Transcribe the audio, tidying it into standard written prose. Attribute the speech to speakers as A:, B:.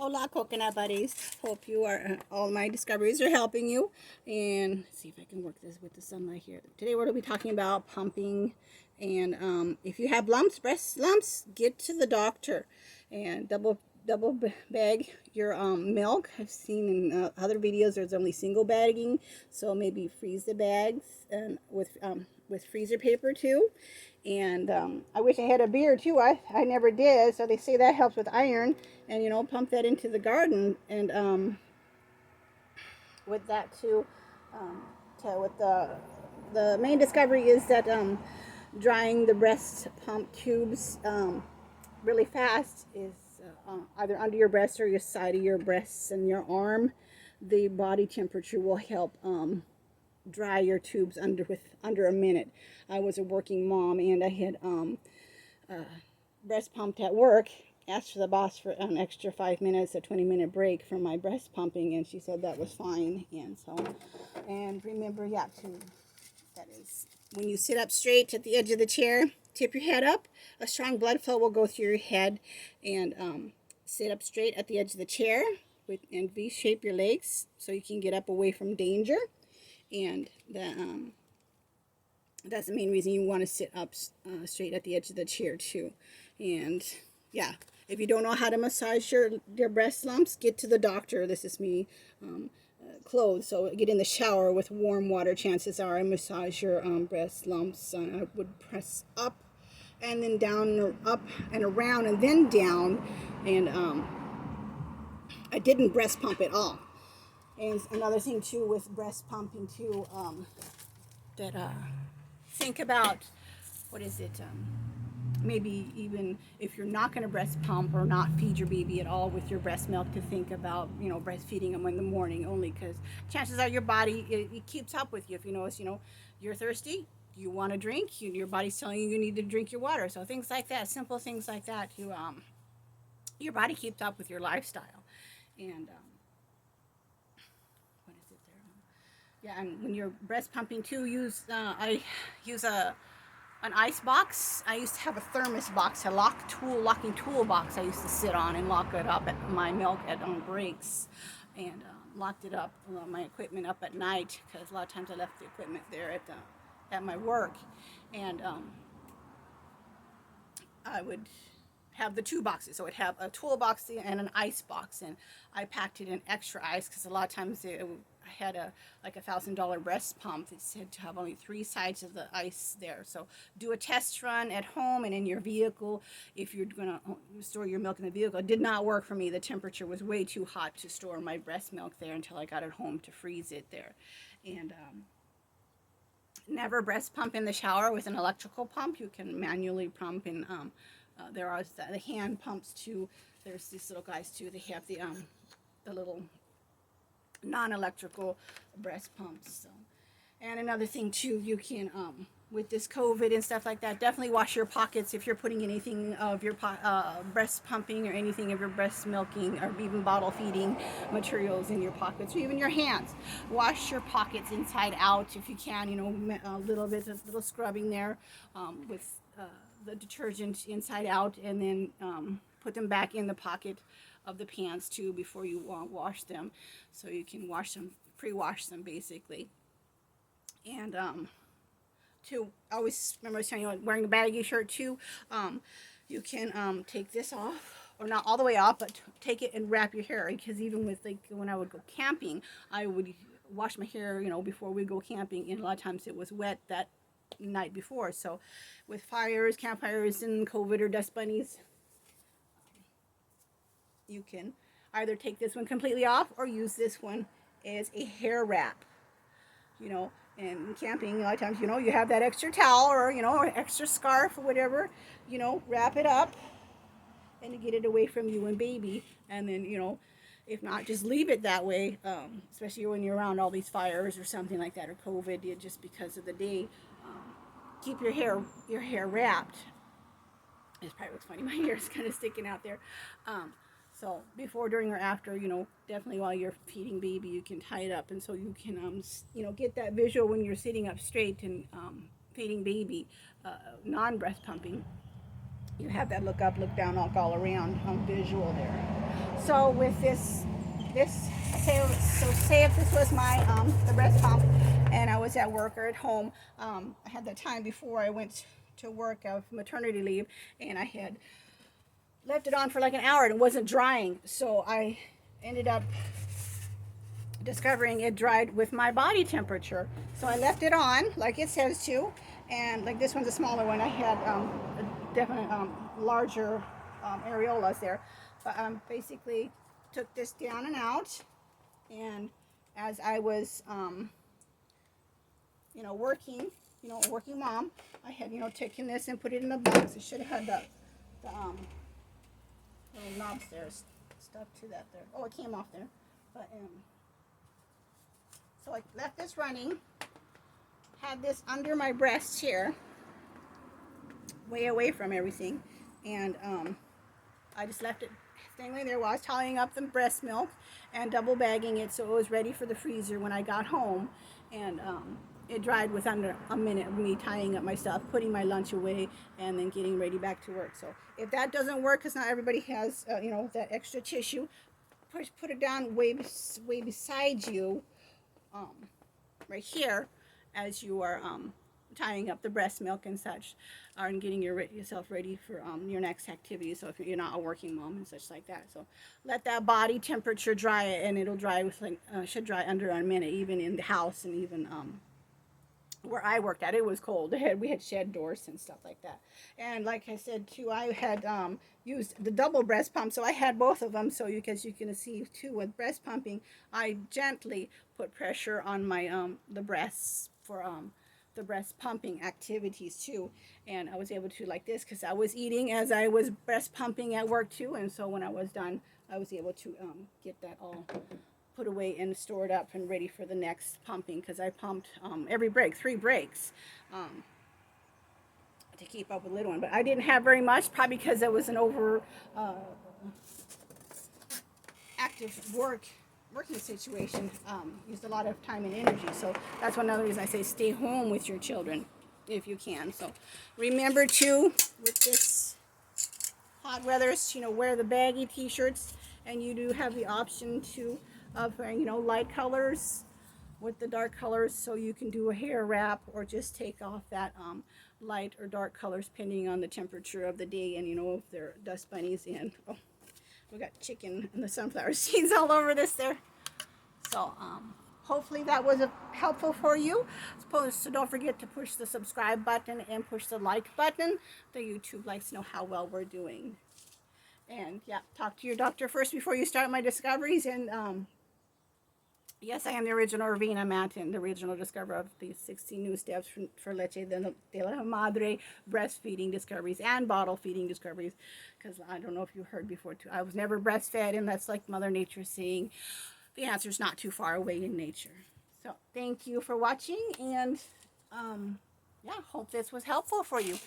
A: Hola, coconut buddies. Hope you are, all my discoveries are helping you. And let's see if I can work this with the sunlight here. Today we're going to be talking about pumping. And if you have lumps, breast lumps, get to the doctor and double bag your milk. I've seen in other videos there's only single bagging, so maybe freeze the bags and with freezer paper too. And I wish I had a beer too. I never did. So they say that helps with iron, and pump that into the garden. And with that too, with the main discovery is that drying the breast pump tubes really fast is either under your breast or your side of your breasts and your arm. The body temperature will help dry your tubes under a minute. I was a working mom and I had breast pumped at work. Asked for the boss for an extra 5 minutes, a 20-minute break from my breast pumping, and she said that was fine. And remember, that is when you sit up straight at the edge of the chair, tip your head up. A strong blood flow will go through your head, and sit up straight at the edge of the chair and V-shape your legs so you can get up away from danger. And that's the main reason you want to sit up straight at the edge of the chair too. And yeah, if you don't know how to massage your breast lumps, get to the doctor. This is me clothed, so get in the shower with warm water. Chances are I massage your breast lumps. I would press up and then down or up and around and then down. And I didn't breast pump at all. And another thing too with breast pumping too, that think about, what is it, maybe even if you're not going to breast pump or not feed your baby at all with your breast milk, to think about breastfeeding them in the morning, only because chances are your body, it keeps up with you. If you notice, you're thirsty, you want to drink, your body's telling you need to drink your water. So things like that, simple things like that, your body keeps up with your lifestyle. And what is it there? Yeah, and when you're breast pumping too, I use an ice box. I used to have a thermos box, a locking tool box I used to sit on and lock it up at my milk on breaks, and locked it up, my equipment up at night, because a lot of times I left the equipment there at my work. And I would have the two boxes. So I'd have a toolbox and an ice box, and I packed it in extra ice because a lot of times I had like $1,000 breast pump. It said to have only 3 sides of the ice there. So do a test run at home and in your vehicle if you're gonna store your milk in the vehicle. It did not work for me. The temperature was way too hot to store my breast milk there until I got it home to freeze it there. And never breast pump in the shower with an electrical pump. You can manually pump in. There are the hand pumps too. There's these little guys too. They have the little non-electrical breast pumps. So, and another thing too, you can with this COVID and stuff like that, definitely wash your pockets if you're putting anything of your breast pumping or anything of your breast milking or even bottle feeding materials in your pockets, or even your hands. Wash your pockets inside out if you can. A little bit of little scrubbing there with the detergent inside out, and then put them back in the pocket of the pants too before you wash them, so you can pre-wash them basically. And to always remember, I was telling you, wearing a baggy shirt too, you can take this off, or not all the way off, but take it and wrap your hair, because even with, like, when I would go camping, I would wash my hair before we go camping, and a lot of times it was wet that night before. So with campfires and COVID or dust bunnies, you can either take this one completely off or use this one as a hair wrap. And camping, a lot of times, you have that extra towel or, or extra scarf or whatever, wrap it up and get it away from you and baby. And then, if not, just leave it that way, especially when you're around all these fires or something like that, or COVID, just because of the day. Keep your hair wrapped. It's probably what's funny. My hair is kind of sticking out there. So before, during, or after, definitely while you're feeding baby, you can tie it up, and so you can, get that visual when you're sitting up straight and feeding baby, non-breast pumping. You have that look up, look down, all around visual there. So with this say if this was my the breast pump, and I was at work or at home, I had the time before I went to work of maternity leave, and I had left it on for like an hour and it wasn't drying. So I ended up discovering it dried with my body temperature. So I left it on like it says to, and like this one's a smaller one. I had a definite larger areolas there, but basically took this down and out, and as I was working, working mom, I had taken this and put it in the box. It should have had the little knobs there stuck to that there. Oh, it came off there, but so I left this running, had this under my breast here, way away from everything, and I just left it dangling there while I was tying up the breast milk and double bagging it so it was ready for the freezer when I got home. And it dried with under a minute of me tying up my stuff, putting my lunch away, and then getting ready back to work. So if that doesn't work, because not everybody has that extra tissue, put it down way beside you, right here, as you are tying up the breast milk and such, and getting yourself ready for your next activity. So if you're not a working mom and such like that, so let that body temperature dry it, and it'll dry with should dry under a minute, even in the house, and even where I worked at, it was cold. We had shed doors and stuff like that. And like I said too, I had used the double breast pump, so I had both of them. So you can see too, with breast pumping, I gently put pressure on my the breasts for the breast pumping activities too. And I was able to, like this, because I was eating as I was breast pumping at work too. And so when I was done, I was able to get that all put away and stored up and ready for the next pumping, because I pumped every break, 3 breaks, to keep up with little one. But I didn't have very much, probably because it was an over active working situation. Used a lot of time and energy. So that's one other reason I say stay home with your children if you can. So remember to, with this hot weather, wear the baggy t-shirts, and you do have the option to of wearing light colors with the dark colors, so you can do a hair wrap or just take off that light or dark colors depending on the temperature of the day. And if there are dust bunnies in. Oh, we got chicken and the sunflower seeds all over this there. So hopefully that was helpful for you. So don't forget to push the subscribe button and push the like button. The YouTube likes to know how well we're doing. And yeah, talk to your doctor first before you start my discoveries. And yes, I am the original Ravina Manton, the original discoverer of the 16 new steps for Leche de la Madre breastfeeding discoveries and bottle feeding discoveries. Because I don't know if you heard before too, I was never breastfed, and that's like Mother Nature saying the answer's not too far away in nature. So thank you for watching, and yeah, hope this was helpful for you.